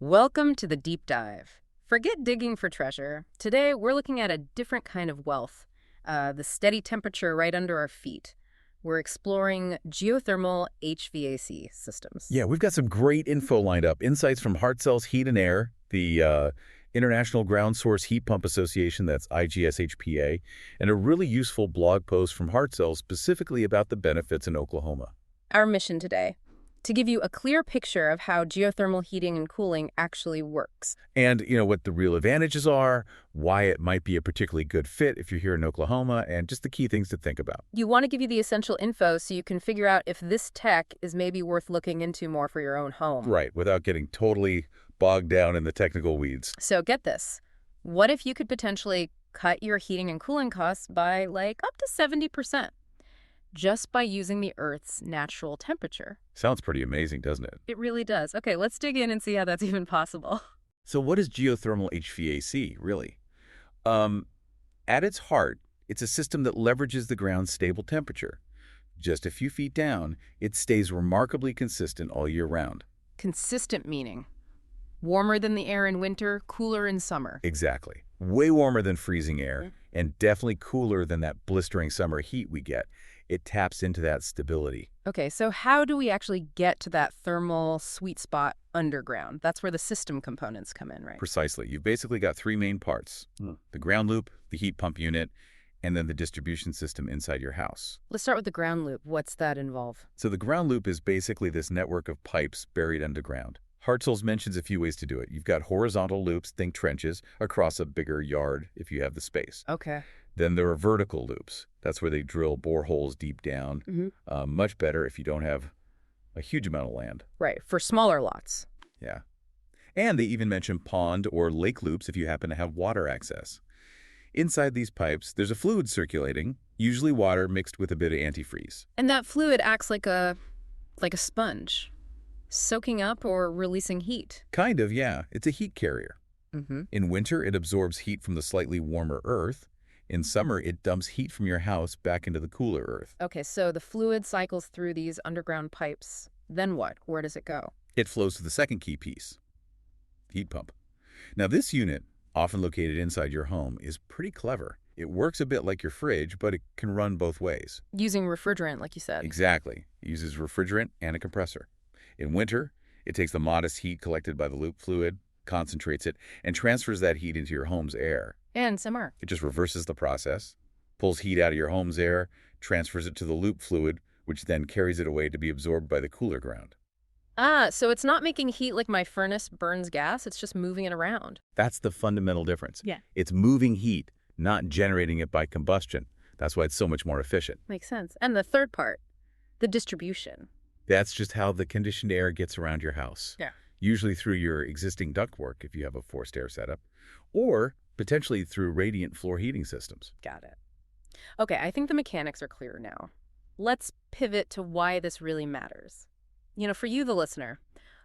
Welcome to the deep dive. Forget digging for treasure. Today, we're looking at a different kind of wealth, the steady temperature right under our feet. We're exploring geothermal HVAC systems. Yeah, we've got some great info lined up. Insights from Hartzell's Heat and Air, the International Ground Source Heat Pump Association, that's IGSHPA, and a really useful blog post from Hartzell specifically about the benefits in Oklahoma. Our mission today, to give you a clear picture of how geothermal heating and cooling actually works. And, what the real advantages are, why it might be a particularly good fit if you're here in Oklahoma, and just the key things to think about. You want to give you the essential info so you can figure out if this tech is maybe worth looking into more for your own home. Right, without getting totally bogged down in the technical weeds. So get this. What if you could potentially cut your heating and cooling costs by up to 70%? Just by using the Earth's natural temperature. Sounds pretty amazing, doesn't it? It really does. Okay, let's dig in and see how that's even possible. So what is geothermal HVAC, really? At its heart, it's a system that leverages the ground's stable temperature. Just a few feet down, it stays remarkably consistent all year round. Consistent meaning warmer than the air in winter, cooler in summer. Exactly. Way warmer than freezing air, and definitely cooler than that blistering summer heat we get. It taps into that stability. Okay, so how do we actually get to that thermal sweet spot underground? That's where the system components come in, right? Precisely. You've basically got three main parts. The ground loop, the heat pump unit, and then the distribution system inside your house. Let's start with the ground loop. What's that involve? So the ground loop is basically this network of pipes buried underground. Hartzell mentions a few ways to do it. You've got horizontal loops, think trenches, across a bigger yard if you have the space. Okay. Then there are vertical loops. That's where they drill boreholes deep down. Much better if you don't have a huge amount of land. Right, for smaller lots. Yeah. And they even mention pond or lake loops if you happen to have water access. Inside these pipes, there's a fluid circulating, usually water mixed with a bit of antifreeze. And that fluid acts like a sponge, soaking up or releasing heat. Kind of, yeah. It's a heat carrier. In winter, it absorbs heat from the slightly warmer earth. In summer, it dumps heat from your house back into the cooler earth. Okay, so the fluid cycles through these underground pipes. Then what? Where does it go? It flows to the second key piece, the heat pump. Now, this unit, often located inside your home, is pretty clever. It works a bit like your fridge, but it can run both ways. Using refrigerant, like you said. Exactly. It uses refrigerant and a compressor. In winter, it takes the modest heat collected by the loop fluid, concentrates it, and transfers that heat into your home's air. And summer. It just reverses the process, pulls heat out of your home's air, transfers it to the loop fluid, which then carries it away to be absorbed by the cooler ground. Ah, so it's not making heat like my furnace burns gas, it's just moving it around. That's the fundamental difference. Yeah. It's moving heat, not generating it by combustion. That's why it's so much more efficient. Makes sense. And the third part, the distribution. That's just how the conditioned air gets around your house. Yeah. Usually through your existing ductwork if you have a forced air setup, or potentially through radiant floor heating systems. Got it. Okay, I think the mechanics are clear now. Let's pivot to why this really matters. For you, the listener,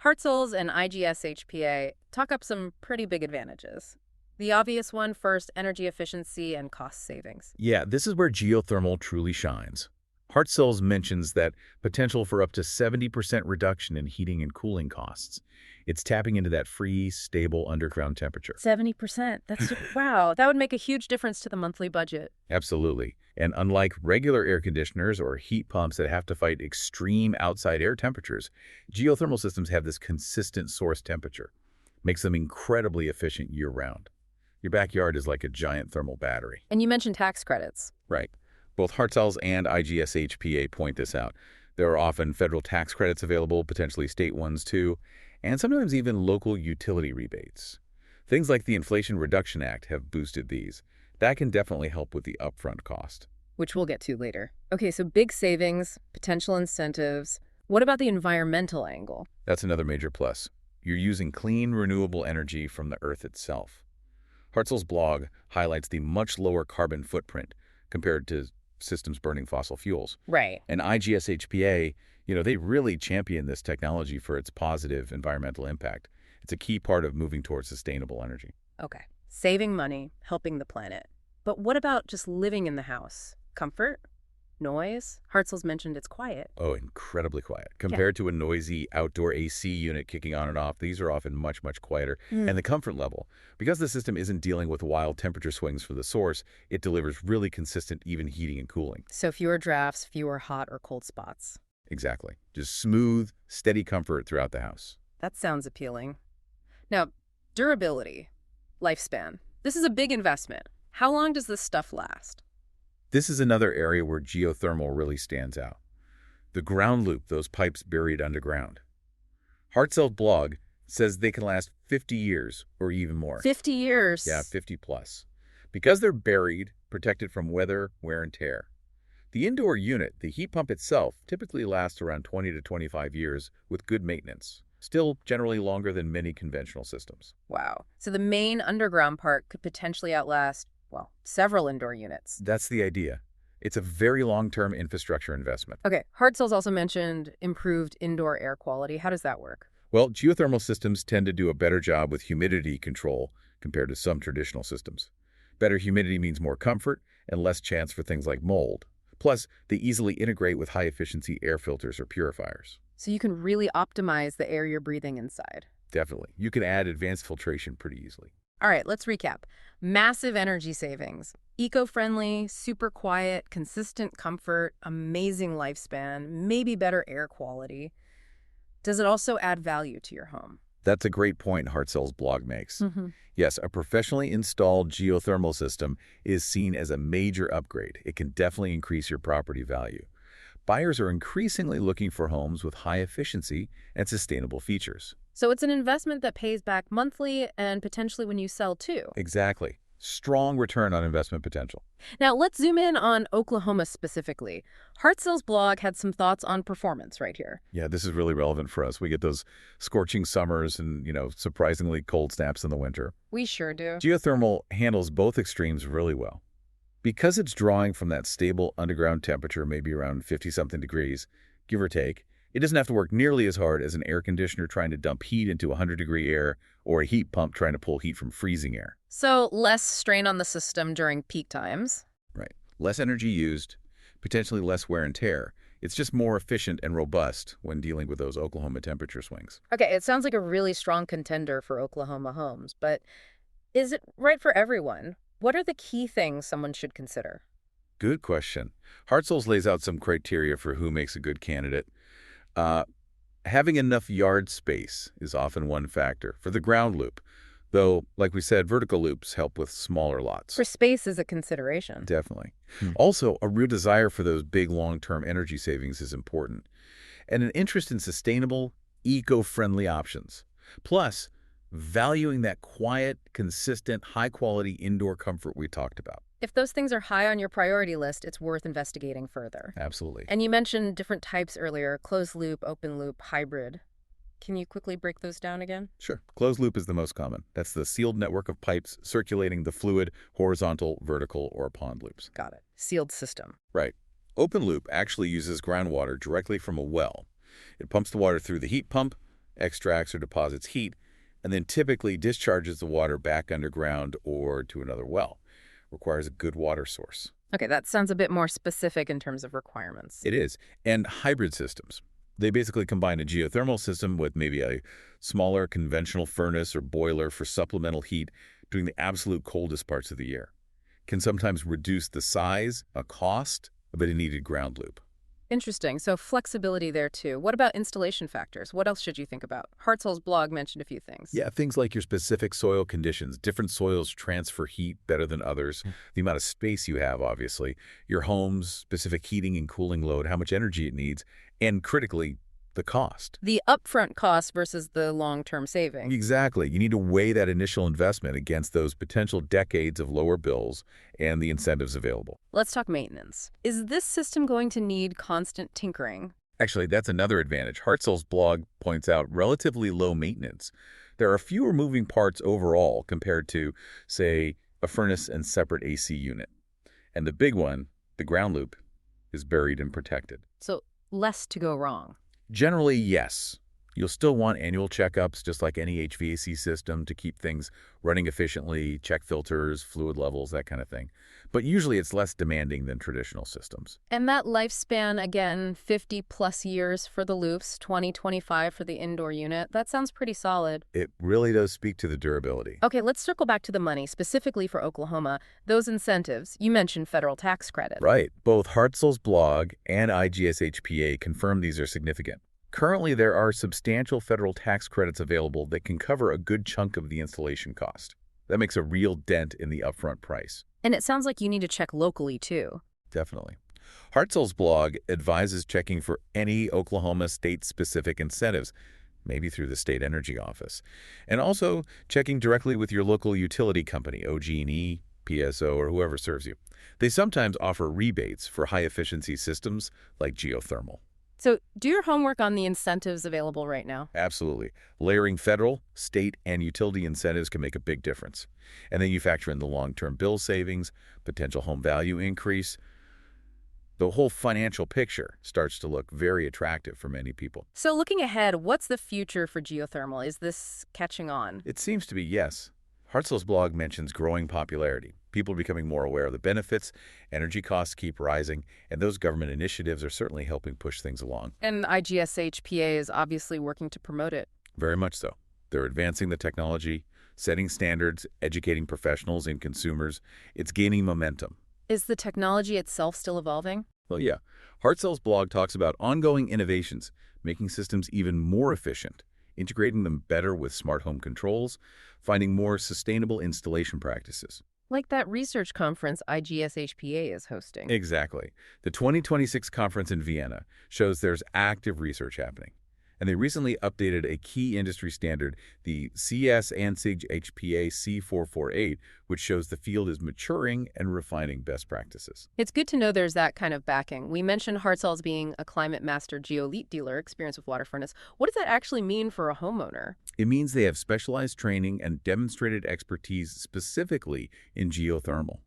Hartzell's and IGSHPA talk up some pretty big advantages. The obvious one first, energy efficiency and cost savings. Yeah, this is where geothermal truly shines. Hartzell mentions that potential for up to 70% reduction in heating and cooling costs. It's tapping into that free, stable underground temperature. 70%. That's wow. That would make a huge difference to the monthly budget. Absolutely. And unlike regular air conditioners or heat pumps that have to fight extreme outside air temperatures, geothermal systems have this consistent source temperature. Makes them incredibly efficient year-round. Your backyard is like a giant thermal battery. And you mentioned tax credits. Right. Both Hartzell and IGSHPA point this out. There are often federal tax credits available, potentially state ones too, and sometimes even local utility rebates. Things like the Inflation Reduction Act have boosted these. That can definitely help with the upfront cost. Which we'll get to later. Okay, so big savings, potential incentives. What about the environmental angle? That's another major plus. You're using clean, renewable energy from the Earth itself. Hartzell's blog highlights the much lower carbon footprint compared to systems burning fossil fuels. Right. And IGSHPA, they really champion this technology for its positive environmental impact. It's a key part of moving towards sustainable energy. Okay. Saving money, helping the planet. But what about just living in the house? Comfort? Noise? Hartzell's mentioned it's quiet. Oh, incredibly quiet. Yeah. Compared to a noisy outdoor AC unit kicking on and off, these are often much, much quieter. And the comfort level, because the system isn't dealing with wild temperature swings from the source, it delivers really consistent, even heating and cooling. So fewer drafts, fewer hot or cold spots. Exactly. Just smooth, steady comfort throughout the house. That sounds appealing. Now, durability, lifespan. This is a big investment. How long does this stuff last? This is another area where geothermal really stands out. The ground loop, those pipes buried underground. Hartzell's blog says they can last 50 years or even more. 50 years? Yeah, 50 plus. Because they're buried, protected from weather, wear, and tear. The indoor unit, the heat pump itself, typically lasts around 20 to 25 years with good maintenance. Still generally longer than many conventional systems. Wow. So the main underground part could potentially outlast, well, several indoor units. That's the idea. It's a very long-term infrastructure investment. Okay, Hartzell's also mentioned improved indoor air quality. How does that work? Well, geothermal systems tend to do a better job with humidity control compared to some traditional systems. Better humidity means more comfort and less chance for things like mold. Plus, they easily integrate with high-efficiency air filters or purifiers. So you can really optimize the air you're breathing inside. Definitely. You can add advanced filtration pretty easily. All right, let's recap. Massive energy savings, eco-friendly, super quiet, consistent comfort, amazing lifespan, maybe better air quality. Does it also add value to your home? That's a great point Hartzell's blog makes. Yes, a professionally installed geothermal system is seen as a major upgrade. It can definitely increase your property value. Buyers are increasingly looking for homes with high efficiency and sustainable features. So it's an investment that pays back monthly and potentially when you sell too. Exactly. Strong return on investment potential. Now let's zoom in on Oklahoma specifically. Hartzell's blog had some thoughts on performance right here. Yeah, this is really relevant for us. We get those scorching summers and, surprisingly cold snaps in the winter. We sure do. Geothermal handles both extremes really well. Because it's drawing from that stable underground temperature, maybe around 50-something degrees, give or take, it doesn't have to work nearly as hard as an air conditioner trying to dump heat into 100-degree air or a heat pump trying to pull heat from freezing air. So less strain on the system during peak times. Right. Less energy used, potentially less wear and tear. It's just more efficient and robust when dealing with those Oklahoma temperature swings. Okay, it sounds like a really strong contender for Oklahoma homes, but is it right for everyone? What are the key things someone should consider? Good question. Hartzell's lays out some criteria for who makes a good candidate. Having enough yard space is often one factor for the ground loop, though, like we said, vertical loops help with smaller lots. For space is a consideration. Definitely. Also, a real desire for those big long-term energy savings is important, and an interest in sustainable, eco-friendly options. Plus, valuing that quiet, consistent, high-quality indoor comfort we talked about. If those things are high on your priority list, it's worth investigating further. Absolutely. And you mentioned different types earlier, closed loop, open loop, hybrid. Can you quickly break those down again? Sure. Closed loop is the most common. That's the sealed network of pipes circulating the fluid, horizontal, vertical, or pond loops. Got it. Sealed system. Right. Open loop actually uses groundwater directly from a well. It pumps the water through the heat pump, extracts or deposits heat, and then typically discharges the water back underground or to another well. Requires a good water source. Okay, that sounds a bit more specific in terms of requirements. It is. And hybrid systems. They basically combine a geothermal system with maybe a smaller conventional furnace or boiler for supplemental heat during the absolute coldest parts of the year. Can sometimes reduce the size, cost of a needed ground loop. Interesting. So flexibility there too. What about installation factors? What else should you think about? Hartzell's blog mentioned a few things. Yeah, things like your specific soil conditions. Different soils transfer heat better than others. The amount of space you have, obviously. Your home's specific heating and cooling load, how much energy it needs, and critically, the cost. The upfront cost versus the long-term saving. Exactly. You need to weigh that initial investment against those potential decades of lower bills and the incentives available. Let's talk maintenance. Is this system going to need constant tinkering? Actually, that's another advantage. Hartzell's blog points out relatively low maintenance. There are fewer moving parts overall compared to, say, a furnace and separate AC unit. And the big one, the ground loop, is buried and protected. So less to go wrong. Generally, yes. You'll still want annual checkups, just like any HVAC system, to keep things running efficiently, check filters, fluid levels, that kind of thing. But usually it's less demanding than traditional systems. And that lifespan, again, 50 plus years for the loofs, 2025 for the indoor unit. That sounds pretty solid. It really does speak to the durability. Okay, let's circle back to the money, specifically for Oklahoma. Those incentives, you mentioned federal tax credit. Right. Both Hartzell's blog and IGSHPA confirm these are significant. Currently, there are substantial federal tax credits available that can cover a good chunk of the installation cost. That makes a real dent in the upfront price. And it sounds like you need to check locally, too. Definitely. Hartzell's blog advises checking for any Oklahoma state-specific incentives, maybe through the State Energy Office, and also checking directly with your local utility company, OG&E, PSO, or whoever serves you. They sometimes offer rebates for high-efficiency systems like geothermal. So do your homework on the incentives available right now. Absolutely. Layering federal, state, and utility incentives can make a big difference. And then you factor in the long-term bill savings, potential home value increase. The whole financial picture starts to look very attractive for many people. So looking ahead, what's the future for geothermal? Is this catching on? It seems to be yes. Hartzell's blog mentions growing popularity. People are becoming more aware of the benefits, energy costs keep rising, and those government initiatives are certainly helping push things along. And IGSHPA is obviously working to promote it. Very much so. They're advancing the technology, setting standards, educating professionals and consumers. It's gaining momentum. Is the technology itself still evolving? Well, yeah. Hartzell's blog talks about ongoing innovations, making systems even more efficient, integrating them better with smart home controls, finding more sustainable installation practices. Like that research conference IGSHPA is hosting. Exactly. The 2026 conference in Vienna shows there's active research happening. And they recently updated a key industry standard, the CS/ANSIG HPA C448, which shows the field is maturing and refining best practices. It's good to know there's that kind of backing. We mentioned Hartzell's being a Climate Master GeoElite dealer, experienced with water furnace. What does that actually mean for a homeowner? It means they have specialized training and demonstrated expertise specifically in geothermal.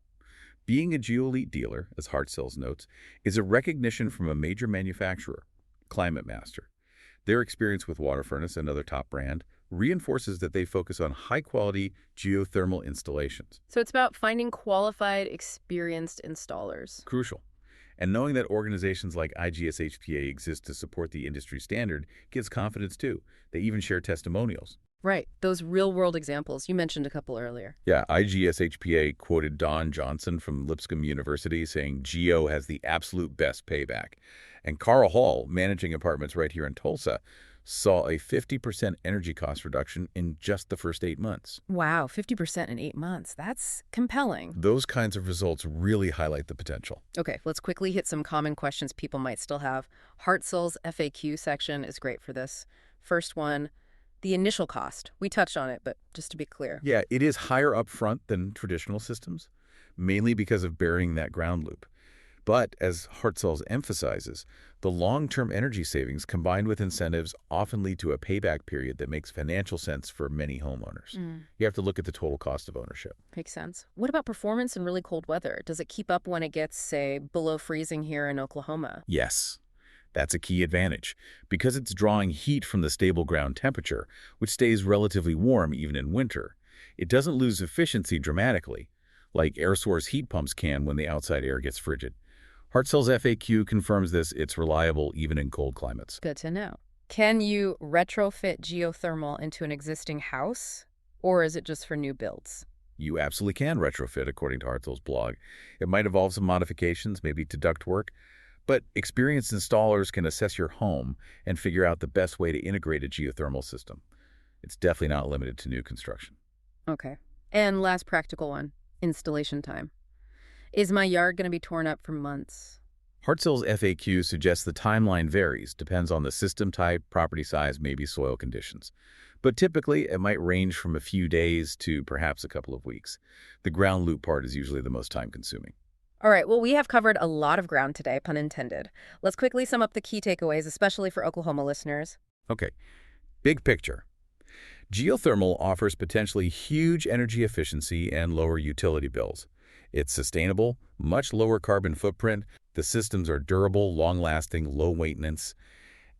Being a GeoElite dealer, as Hartzell's notes, is a recognition from a major manufacturer, Climate Master. Their experience with water furnace, another top brand, reinforces that they focus on high-quality geothermal installations. So it's about finding qualified, experienced installers. Crucial. And knowing that organizations like IGSHPA exist to support the industry standard gives confidence too. They even share testimonials. Right, those real-world examples. You mentioned a couple earlier. Yeah, IGSHPA quoted Don Johnson from Lipscomb University saying Geo has the absolute best payback. And Carl Hall, managing apartments right here in Tulsa, saw a 50% energy cost reduction in just the first 8 months. Wow, 50% in 8 months. That's compelling. Those kinds of results really highlight the potential. Okay, let's quickly hit some common questions people might still have. Hartzell's FAQ section is great for this. First one, the initial cost. We touched on it, but just to be clear. Yeah, it is higher up front than traditional systems, mainly because of burying that ground loop. But, as Hartzell's emphasizes, the long-term energy savings combined with incentives often lead to a payback period that makes financial sense for many homeowners. You have to look at the total cost of ownership. Makes sense. What about performance in really cold weather? Does it keep up when it gets, say, below freezing here in Oklahoma? Yes, that's a key advantage, because it's drawing heat from the stable ground temperature, which stays relatively warm even in winter. It doesn't lose efficiency dramatically, like air source heat pumps can when the outside air gets frigid. Hartzell's FAQ confirms this. It's reliable even in cold climates. Good to know. Can you retrofit geothermal into an existing house, or is it just for new builds? You absolutely can retrofit, according to Hartzell's blog. It might involve some modifications, maybe to ductwork, but experienced installers can assess your home and figure out the best way to integrate a geothermal system. It's definitely not limited to new construction. Okay. And last practical one, installation time. Is my yard going to be torn up for months? Hartzell's FAQ suggests the timeline varies, depends on the system type, property size, maybe soil conditions. But typically, it might range from a few days to perhaps a couple of weeks. The ground loop part is usually the most time-consuming. All right, well, we have covered a lot of ground today, pun intended. Let's quickly sum up the key takeaways, especially for Oklahoma listeners. Okay, big picture. Geothermal offers potentially huge energy efficiency and lower utility bills. It's sustainable, much lower carbon footprint. The systems are durable, long-lasting, low maintenance.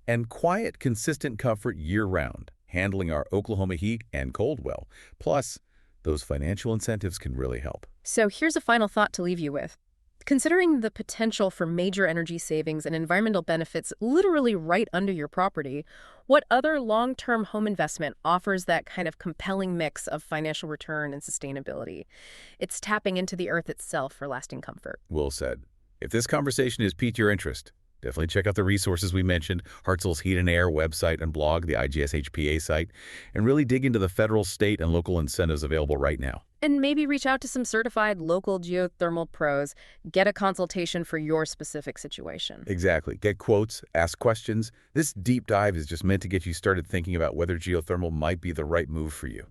and quiet, consistent comfort year-round, handling our Oklahoma heat and cold well. Plus, those financial incentives can really help. So here's a final thought to leave you with. Considering the potential for major energy savings and environmental benefits literally right under your property, what other long-term home investment offers that kind of compelling mix of financial return and sustainability? It's tapping into the earth itself for lasting comfort. Well said. If this conversation has piqued your interest, definitely check out the resources we mentioned, Hartzell's Heat and Air website and blog, the IGSHPA site, and really dig into the federal, state, and local incentives available right now. And maybe reach out to some certified local geothermal pros, get a consultation for your specific situation. Exactly. Get quotes, ask questions. This deep dive is just meant to get you started thinking about whether geothermal might be the right move for you.